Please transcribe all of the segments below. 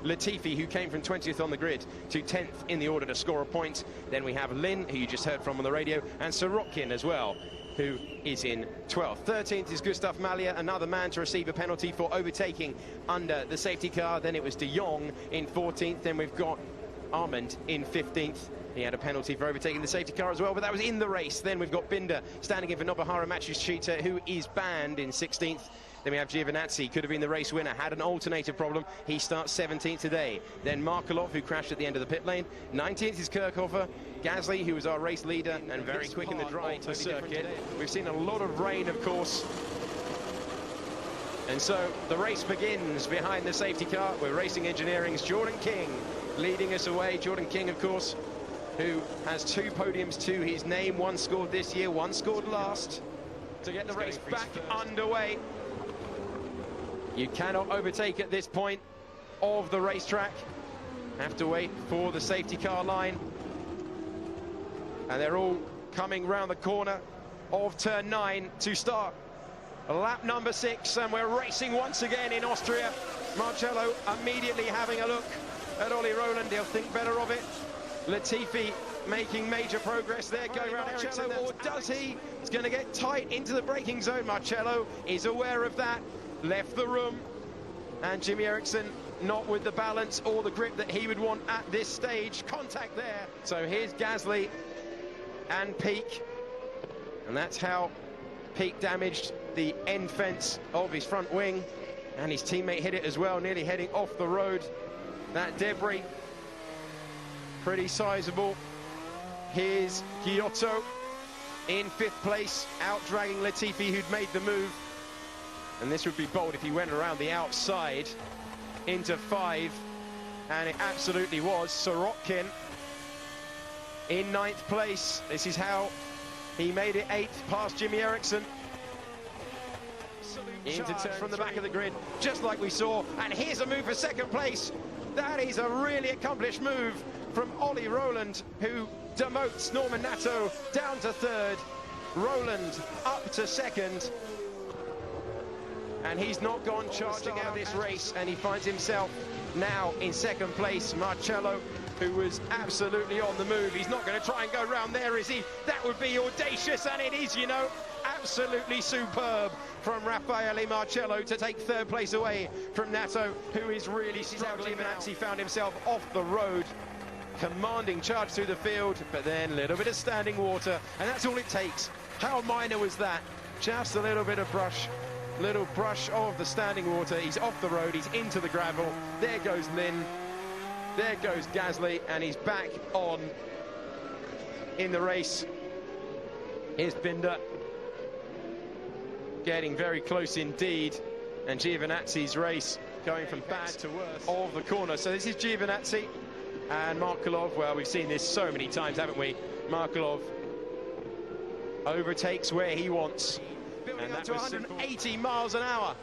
Latifi, who came from 20th on the grid to 10th in the order to score a point. Then we have Lin, who you just heard from on the radio, and Sorokin as well, who is in 12th. 13th is Gustav Malya, another man to receive a penalty for overtaking under the safety car. Then it was De Jong in 14th. Then we've got Armand in 15th. He had a penalty for overtaking the safety car as well, but that was in the race. Then we've got Binder standing in for Nobuharu Matsushita, who is banned in 16th. Then we have Giovinazzi, could have been the race winner, had an alternator problem. He starts 17th today. Then Markelov, who crashed at the end of the pit lane. 19th is Kirchhofer. Gasly, who was our race leader and very quick in the dry to circuit. We've seen a lot of rain, of course. And so the race begins behind the safety car. We're Racing Engineering's Jordan King leading us away. Jordan King, of course, who has 2 podiums to his name, 1 scored this year, 1 scored last, to get the race back underway. You cannot overtake at this point of the racetrack. Have to wait for the safety car line. And they're all coming round the corner of turn 9 to start lap number 6, and we're racing once again in Austria. Marcello immediately having a look at Ollie Rowland. He'll think better of it. Latifi making major progress there, going around Marcello, or does he? It's going to get tight into the braking zone. Marcello is aware of that, left the room, and Jimmy Eriksson not with the balance or the grip that he would want at this stage. Contact there. So here's Gasly and Peak, and that's how Peak damaged the end fence of his front wing, and his teammate hit it as well, nearly heading off the road. That debris, pretty sizable. Here's Giotto in 5th place, out-dragging Latifi, who'd made the move. And this would be bold if he went around the outside into 5, and it absolutely was. Sorokin in 9th place. This is how he made it 8th, past Jimmy Eriksson. Into turn from the back of the grid, just like we saw. And here's a move for 2nd place. That is a really accomplished move from Ollie Rowland, who demotes Norman Nato down to 3rd. Rowland up to 2nd. And he's not gone charging out this race, and he finds himself now in 2nd place. Marcello, who was absolutely on the move. He's not going to try and go round there, is he? That would be audacious, and it is, you know. Absolutely superb from Raffaele Marcello to take 3rd place away from Nato, who is really struggling. He found himself off the road, commanding charge through the field, but then a little bit of standing water, and that's all it takes. How minor was that? Just a little bit of brush. Little brush of the standing water. He's off the road, he's into the gravel. There goes Lin, there goes Gasly, and he's back on in the race. Here's Binder, getting very close indeed, and Giovinazzi's race going from bad to worse of the corner. So this is Giovinazzi and Markelov. Well, we've seen this so many times, haven't we? Markelov overtakes where he wants, building up to 180 miles an hour.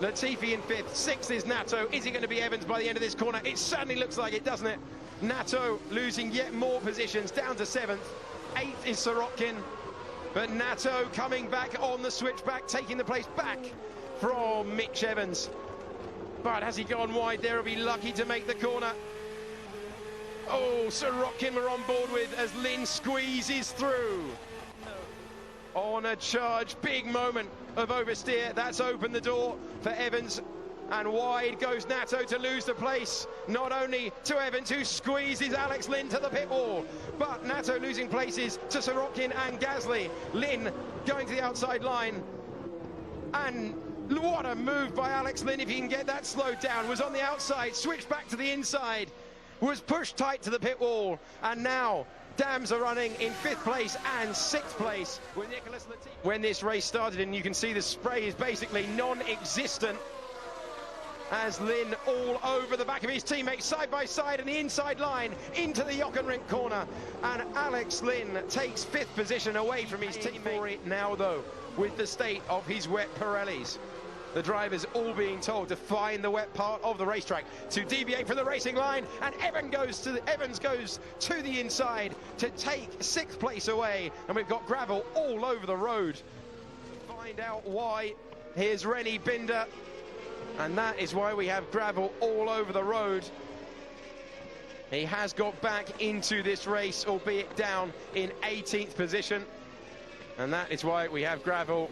Latifi in 5th, 6th is Nato. Is it going to be Evans by the end of this corner? It certainly looks like it, doesn't it? Nato losing yet more positions, down to 7th. 8th is Sorokin, but Nato coming back on the switchback, taking the place back from Mitch Evans. But has he gone wide there? He'll be lucky to make the corner. Oh, Sorokin we're on board with as Lin squeezes through. On a charge, big moment of oversteer. That's opened the door for Evans, and wide goes Nato to lose the place. Not only to Evans, who squeezes Alex Lin to the pit wall, but Nato losing places to Sorokin and Gasly. Lin going to the outside line, and what a move by Alex Lin if he can get that slowed down. Was on the outside, switched back to the inside, was pushed tight to the pit wall, and now Dams are running in 5th place and 6th place with Nicholas Latifi. When this race started, and you can see the spray is basically non-existent, as Lin all over the back of his teammates, side by side, and the inside line into the Jochenrinck corner, and Alex Lin takes 5th position away from his teammate. For it now, though, with the state of his wet Pirellis. The drivers all being told to find the wet part of the racetrack, to deviate from the racing line, and Evans goes to the inside to take 6th place away, and we've got gravel all over the road. Find out why. Here's Rennie Binder And that is why we have gravel all over the road. He has got back into this race, albeit down in 18th position. And that is why we have gravel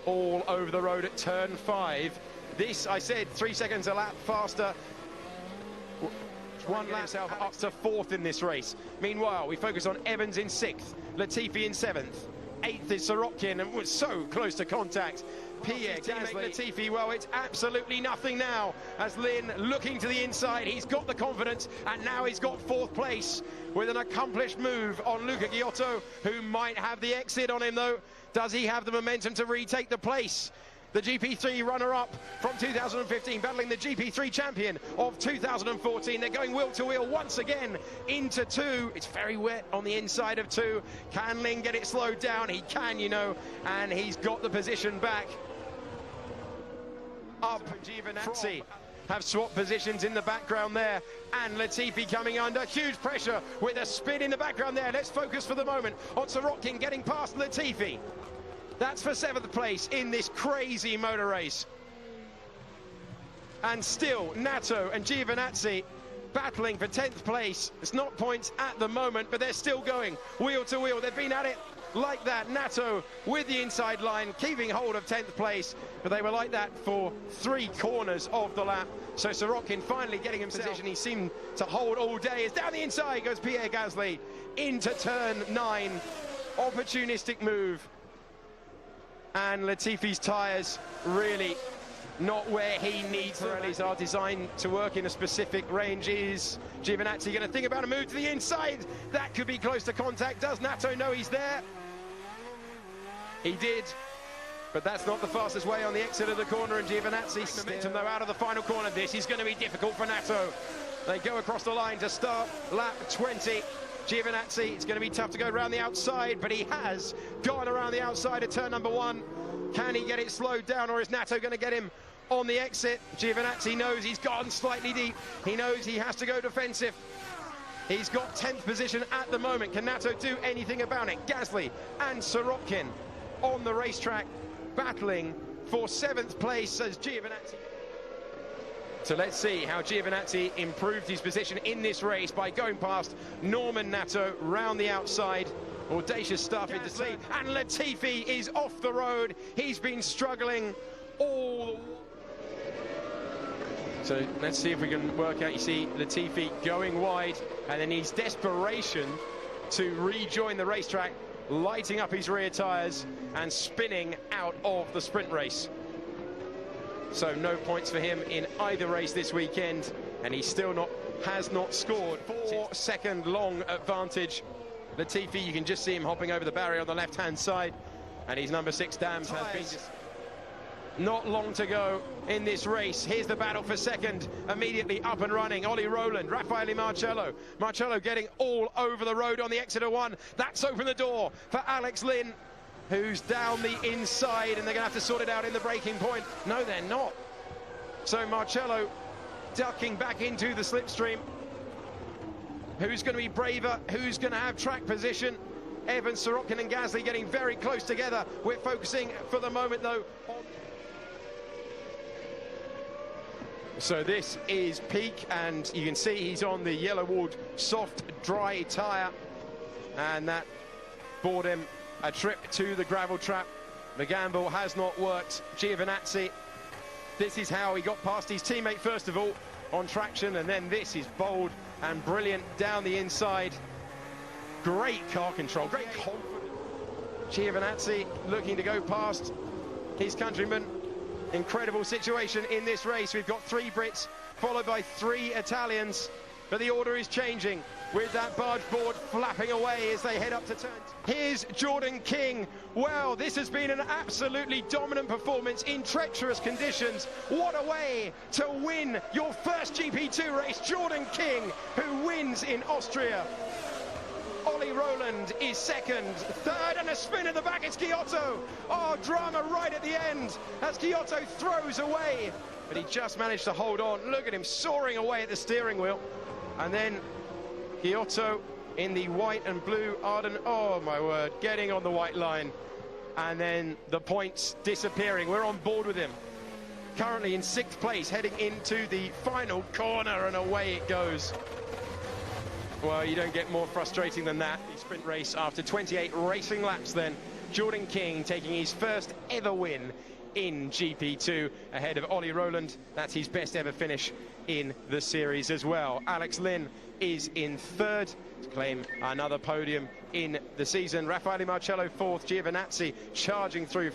all over the road at turn 5. This, I said, 3 seconds a lap faster. One lap up to 4th in this race. Meanwhile, we focus on Evans in 6th, Latifi in 7th. 8th is Sorokin, and was so close to contact. Pierre Gasly, Latifi, well, it's absolutely nothing now. As Lynn looking to the inside, he's got the confidence, and now he's got 4th place with an accomplished move on Luca Giotto, who might have the exit on him, though. Does he have the momentum to retake the place? The GP3 runner-up from 2015, battling the GP3 champion of 2014. They're going wheel-to-wheel once again into 2. It's very wet on the inside of 2. Can Lynn get it slowed down? He can, you know, and he's got the position back. Up, Giovinazzi have swapped positions in the background there, and Latifi coming under huge pressure with a spin in the background there. Let's focus for the moment on Sorokin getting past Latifi. That's for 7th place in this crazy motor race. And still, Nato and Giovinazzi battling for 10th place. It's not points at the moment, but they're still going wheel to wheel. They've been at it like that. Nato with the inside line, keeping hold of 10th place, but they were like that for 3 corners of the lap. So Sorokin finally getting himself position. He seemed to hold all day. As down the inside goes Pierre Gasly into turn 9. Opportunistic move. And Latifi's tyres really not where he needs them. Pirellis are designed to work in a specific range. Is Giovinazzi going to think about a move to the inside? That could be close to contact. Does Nato know he's there? He did, but that's not the fastest way on the exit of the corner, and Giovinazzi momentum though out of the final corner. This is going to be difficult for Nato. They go across the line to start lap 20. Giovinazzi, it's going to be tough to go around the outside, but he has gone around the outside at turn number 1. Can he get it slowed down, or is Nato going to get him on the exit? Giovinazzi knows he's gone slightly deep. He knows he has to go defensive. He's got 10th position at the moment. Can Nato do anything about it? Gasly and Sorokin on the racetrack battling for 7th place as Giovinazzi. So let's see how Giovinazzi improved his position in this race by going past Norman Nato round the outside. Audacious stuff in the lead, and Latifi is off the road. He's been struggling all. So let's see if we can work out. You see Latifi going wide, and then his desperation to rejoin the racetrack, lighting up his rear tyres and spinning out of the sprint race. So no points for him in either race this weekend, and he still has not scored. 4-second long advantage. Latifi, you can just see him hopping over the barrier on the left-hand side, and his number 6 Dams has been just not long to go in this race. Here's the battle for second, immediately up and running. Ollie Rowland, Raffaele Marcello. Marcello getting all over the road on the exit of 1. That's opened the door for Alex Lynn, who's down the inside, and they're going to have to sort it out in the braking point. No, they're not. So Marcello ducking back into the slipstream. Who's going to be braver? Who's going to have track position? Evans, Sorokin and Gasly getting very close together. We're focusing for the moment, though, on... So this is peak, and you can see he's on the yellow wood soft dry tyre, and that bought him a trip to the gravel trap. The gamble has not worked. Giovinazzi, this is how he got past his teammate first of all on traction, and then this is bold and brilliant down the inside. Great car control, great confidence. Giovinazzi looking to go past his countryman. Incredible situation in this race. We've got 3 Brits followed by 3 Italians, but the order is changing with that barge board flapping away as they head up to turns. Here's Jordan King. Well, this has been an absolutely dominant performance in treacherous conditions. What a way to win your first GP2 race. Jordan King, who wins in Austria. Ollie Rowland is second. Third, and a spin at the back, it's Giotto. Oh, drama right at the end as Giotto throws away. But he just managed to hold on. Look at him soaring away at the steering wheel. And then Giotto in the white and blue Arden, oh my word, getting on the white line, and then the points disappearing. We're on board with him. currently in 6th place, heading into the final corner, and away it goes. Well, you don't get more frustrating than that. The sprint race after 28 racing laps then. Jordan King taking his first ever win in GP2 ahead of Ollie Rowland. That's his best ever finish in the series as well. Alex Lynn is in 3rd to claim another podium in the season. Raffaele Marcello 4th, Giovinazzi charging through